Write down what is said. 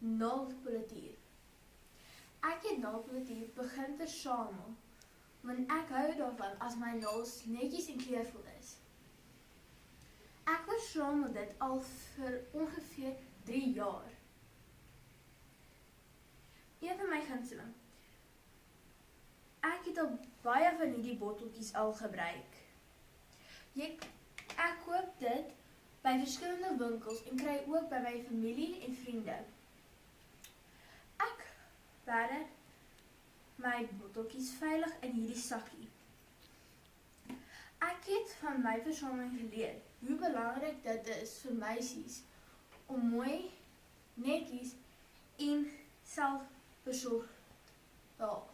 naaldpolitier. Ek het naaldpolitier begin versamel, want ek hou daarvan as my naels netjies en kleurvol is. Ek versamel dit al vir ongeveer 3 jaar. Een van my gunsteling. Ek het al baie van hierdie botteltjies al gebruik. Ek koop dit by verskillende winkels en kry ook by my familie en vriende. Ek berg my botteltjies veilig in hierdie sakkie. Ek het van my versameling geleer hoe belangrik dit is vir meisies om mooi, netjies en selfbesorgd te raak.